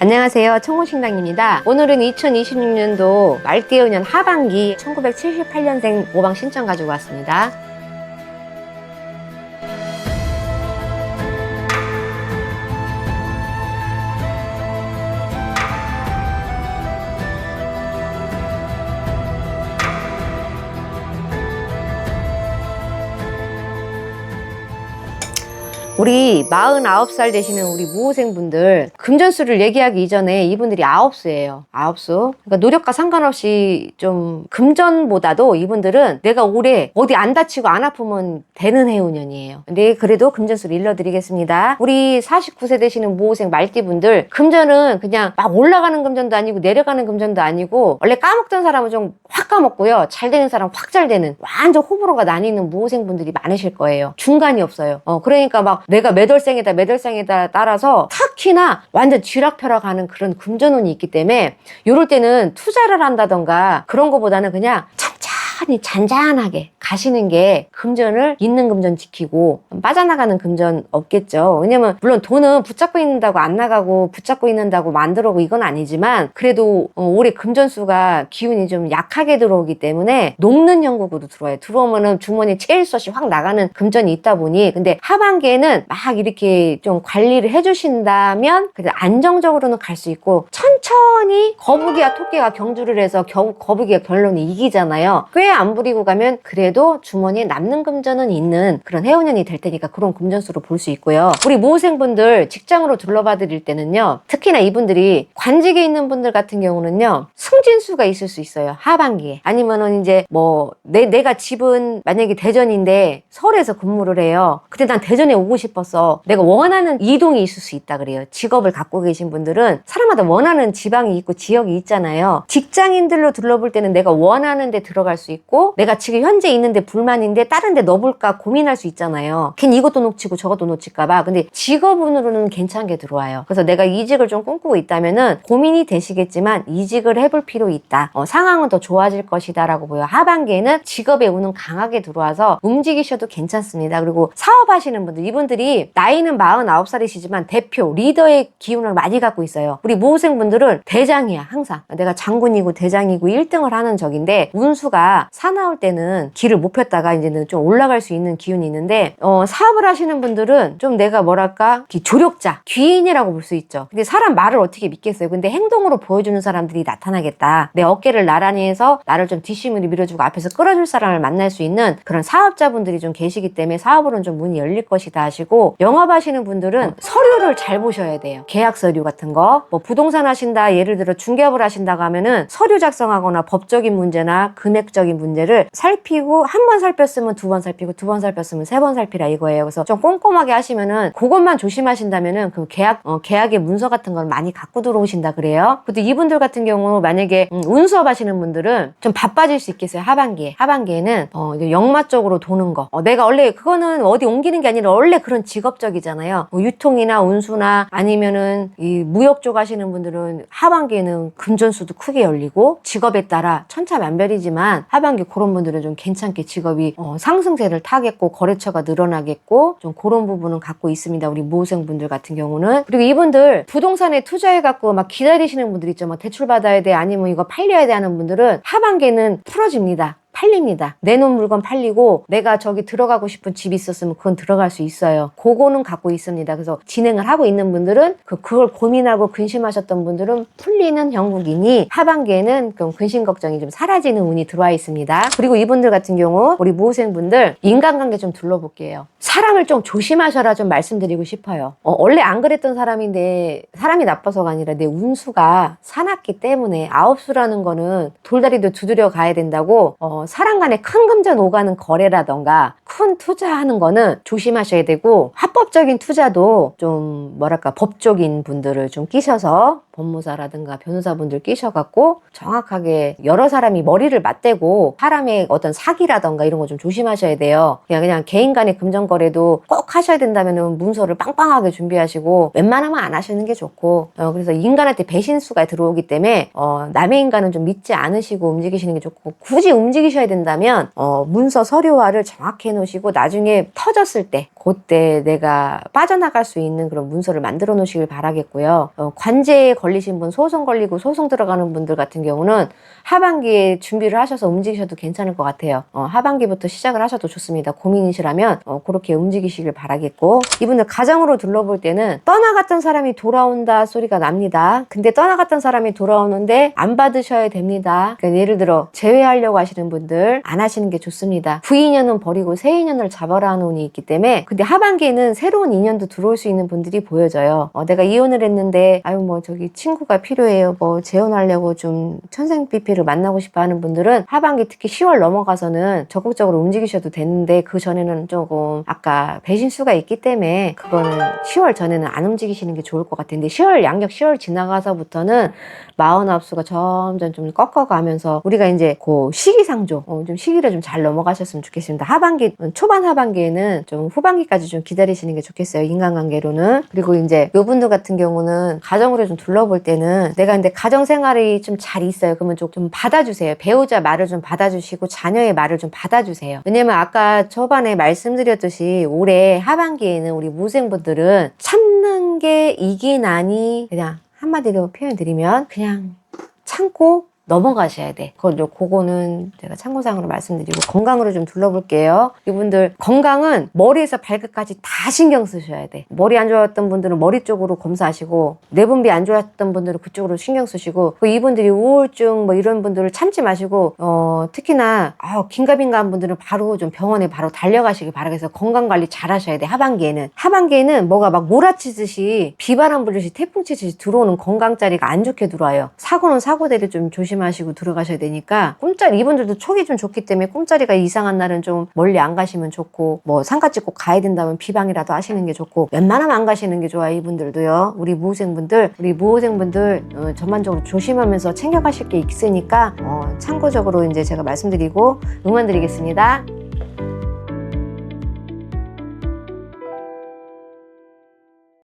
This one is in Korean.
안녕하세요. 청호신당입니다. 오늘은 2026년도 말띠의 하반기 1978년생 모방 신청 가지고 왔습니다. 우리 49살 되시는 우리 무호생분들 금전수를 얘기하기 이전에 이분들이 9수예요. 9수. 그러니까 노력과 상관없이 좀 금전보다도 이분들은 내가 올해 어디 안 다치고 안 아프면 되는 해운년이에요. 근데 그래도 금전수를 일러드리겠습니다. 우리 49세 되시는 무호생 말띠분들 금전은 그냥 막 올라가는 금전도 아니고 내려가는 금전도 아니고 원래 까먹던 사람은 좀 확 까먹고요. 잘 되는 사람 확 잘 되는 완전 호불호가 나뉘는 무호생분들이 많으실 거예요. 중간이 없어요. 그러니까 막 내가 몇 월생이다 따라서 특히나 완전 쥐락펴락하는 그런 금전운이 있기 때문에 이럴 때는 투자를 한다던가 그런 거보다는 그냥 천천히 잔잔하게 가시는 게 금전을 있는 금전 지키고 빠져나가는 금전 없겠죠. 왜냐면 물론 돈은 붙잡고 있는다고 안 나가고 붙잡고 있는다고 만들어고 이건 아니지만 그래도 올해 금전수가 기운이 좀 약하게 들어오기 때문에 녹는 형국으로 들어와요. 들어오면은 주머니에 채일 수 없이 확 나가는 금전이 있다 보니 근데 하반기에는 막 이렇게 좀 관리를 해주신다면 그래도 안정적으로는 갈 수 있고 천천히 거북이와 토끼가 경주를 해서 거북이가 결론이 이기잖아요. 꽤 안 부리고 가면 그래도 주머니에 남는 금전은 있는 그런 해운년이 될 테니까 그런 금전수로 볼 수 있고요. 우리 모호생분들 직장으로 둘러봐 드릴 때는요. 특히나 이분들이 관직에 있는 분들 같은 경우는요. 승진수가 있을 수 있어요. 하반기에. 아니면은 이제 뭐 내가 집은 만약에 대전인데 서울에서 근무를 해요. 근데 난 대전에 오고 싶어서 내가 원하는 이동이 있을 수 있다 그래요. 직업을 갖고 계신 분들은 사람마다 원하는 지방이 있고 지역이 있잖아요. 직장인들로 둘러볼 때는 내가 원하는 데 들어갈 수 있고 내가 지금 현재 있는데 불만인데 다른 데 넣어볼까 고민할 수 있잖아요. 괜히 이것도 놓치고 저것도 놓칠까 봐. 근데 직업운으로는 괜찮게 들어와요. 그래서 내가 이직을 좀 꿈꾸고 있다면은 고민이 되시겠지만 이직을 해볼 필요 있다. 상황은 더 좋아질 것이다 라고 보여. 하반기에는 직업의 운은 강하게 들어와서 움직이셔도 괜찮습니다. 그리고 사업하시는 분들 이분들이 나이는 49살이시지만 대표 리더의 기운을 많이 갖고 있어요. 우리 모호생분들은 대장이야. 항상 내가 장군이고 대장이고 1등을 하는 적인데 운수가 사나울 때는 길을 못 폈다가 이제는 좀 올라갈 수 있는 기운이 있는데 사업을 하시는 분들은 좀 내가 뭐랄까 조력자, 귀인이라고 볼 수 있죠. 근데 사람 말을 어떻게 믿겠어요. 근데 행동으로 보여주는 사람들이 나타나겠다. 내 어깨를 나란히 해서 나를 좀 뒷심으로 밀어주고 앞에서 끌어줄 사람을 만날 수 있는 그런 사업자분들이 좀 계시기 때문에 사업으로는 좀 문이 열릴 것이다 하시고 영업하시는 분들은 서류를 잘 보셔야 돼요. 계약 서류 같은 거 뭐 부동산 하신다 예를 들어 중개업을 하신다고 하면은 서류 작성하거나 법적인 문제나 금액적인 문제를 살피고 한 번 살폈으면 두 번 살피고 두 번 살폈으면 세 번 살피라 이거예요. 그래서 좀 꼼꼼하게 하시면은 그것만 조심하신다면은 그 계약의 문서 같은 걸 많이 갖고 들어오신다 그래요. 근데 이분들 같은 경우 만약에 운수업 하시는 분들은 좀 바빠질 수 있겠어요. 하반기에는 역마 쪽으로 도는 거 내가 원래 그거는 어디 옮기는 게 아니라 원래 그런 직업적이잖아요. 뭐 유통이나 운수나 아니면은 이 무역 쪽 하시는 분들은 하반기에는 금전수도 크게 열리고 직업에 따라 천차만별이지만 하반기 그런 분들은 좀 괜찮게 직업이 상승세를 타겠고 거래처가 늘어나겠고 좀 그런 부분은 갖고 있습니다. 우리 모호생분들 같은 경우는. 그리고 이분들 부동산에 투자해갖고 막 기다리시는 분들 있죠. 막 대출 받아야 돼 아니면 이거 팔려야 돼 하는 분들은 하반기에는 풀어집니다. 팔립니다. 내놓은 물건 팔리고 내가 저기 들어가고 싶은 집이 있었으면 그건 들어갈 수 있어요. 그거는 갖고 있습니다. 그래서 진행을 하고 있는 분들은 그걸 고민하고 근심하셨던 분들은 풀리는 형국이니 하반기에는 그럼 근심 걱정이 좀 사라지는 운이 들어와 있습니다. 그리고 이분들 같은 경우 우리 모호생분들 인간관계 좀 둘러볼게요. 사람을 좀 조심하셔라 좀 말씀드리고 싶어요. 원래 안 그랬던 사람인데 사람이 나빠서가 아니라 내 운수가 사납기 때문에 9수라는 거는 돌다리도 두드려 가야 된다고 사람 간에 큰 금전 오가는 거래라던가 큰 투자하는 거는 조심하셔야 되고 합법적인 투자도 좀 뭐랄까 법적인 분들을 좀 끼셔서 법무사라든가 변호사분들 끼셔갖고 정확하게 여러 사람이 머리를 맞대고 사람의 어떤 사기라던가 이런 거 좀 조심하셔야 돼요. 그냥 개인 간의 금전 거래도 꼭 하셔야 된다면 문서를 빵빵하게 준비하시고 웬만하면 안 하시는 게 좋고 그래서 인간한테 배신수가 들어오기 때문에 남의 인간은 좀 믿지 않으시고 움직이시는 게 좋고 굳이 움직이셔야 된다면 문서 서류화를 정확히 해놓으시고 나중에 터졌을 때 그때 내가 빠져나갈 수 있는 그런 문서를 만들어 놓으시길 바라겠고요. 관제에 걸려 걸리신 분, 소송 걸리고 소송 들어가는 분들 같은 경우는 하반기에 준비를 하셔서 움직이셔도 괜찮을 것 같아요. 하반기부터 시작을 하셔도 좋습니다. 고민이시라면 그렇게 움직이시길 바라겠고, 이분들 가정으로 둘러볼 때는 떠나갔던 사람이 돌아온다 소리가 납니다. 근데 떠나갔던 사람이 돌아오는데 안 받으셔야 됩니다. 그러니까 예를 들어 제외하려고 하시는 분들 안 하시는 게 좋습니다. 부인연은 버리고 새 인연을 잡아라 하는 운이 있기 때문에, 근데 하반기에는 새로운 인연도 들어올 수 있는 분들이 보여져요. 내가 이혼을 했는데 아유 뭐 저기 친구가 필요해요, 뭐 재혼하려고 좀 천생비피를 만나고 싶어 하는 분들은 하반기 특히 10월 넘어가서는 적극적으로 움직이셔도 되는데, 그 전에는 조금 아까 배신수가 있기 때문에 그거는 10월 전에는 안 움직이시는 게 좋을 것 같은데, 10월 양력 10월 지나가서부터는 마흔합수가 점점 좀 꺾어가면서 우리가 이제 그 시기상조 좀 시기를 좀 잘 넘어가셨으면 좋겠습니다. 하반기 초반 하반기에는 좀 후반기까지 좀 기다리시는 게 좋겠어요, 인간관계로는. 그리고 이제 요분들 같은 경우는 가정으로 좀 둘러볼 때는 내가 근데 가정 생활이 좀 잘 있어요. 그러면 좀 받아주세요. 배우자 말을 좀 받아주시고 자녀의 말을 좀 받아주세요. 왜냐면 아까 초반에 말씀드렸듯이 올해 하반기에는 우리 무생분들은 참는 게 이기나니, 그냥 한마디로 표현 드리면 그냥 참고 넘어가셔야 돼. 그거는 제가 참고사항으로 말씀드리고, 건강으로 좀 둘러볼게요. 이분들 건강은 머리에서 발끝까지 다 신경 쓰셔야 돼. 머리 안 좋았던 분들은 머리 쪽으로 검사하시고, 내분비 안 좋았던 분들은 그쪽으로 신경 쓰시고, 이분들이 우울증 뭐 이런 분들을 참지 마시고, 특히나 긴가민가한 분들은 바로 좀 병원에 바로 달려가시길 바라겠어요. 건강관리 잘 하셔야 돼. 하반기에는 뭐가 막 몰아치듯이 비바람 불듯이 태풍 치듯이 들어오는 건강자리가 안 좋게 들어와요. 사고는 사고대로 좀 조심하시고 들어가셔야 되니까, 꿈자리, 이분들도 촉이 좀 좋기 때문에 꿈자리가 이상한 날은 좀 멀리 안 가시면 좋고, 뭐 상가집 꼭 가야 된다면 비방이라도 하시는 게 좋고, 웬만하면 안 가시는 게 좋아요. 이분들도요. 우리 무호생분들 전반적으로 조심하면서 챙겨가실 게 있으니까 참고적으로 이제 제가 말씀드리고 응원드리겠습니다.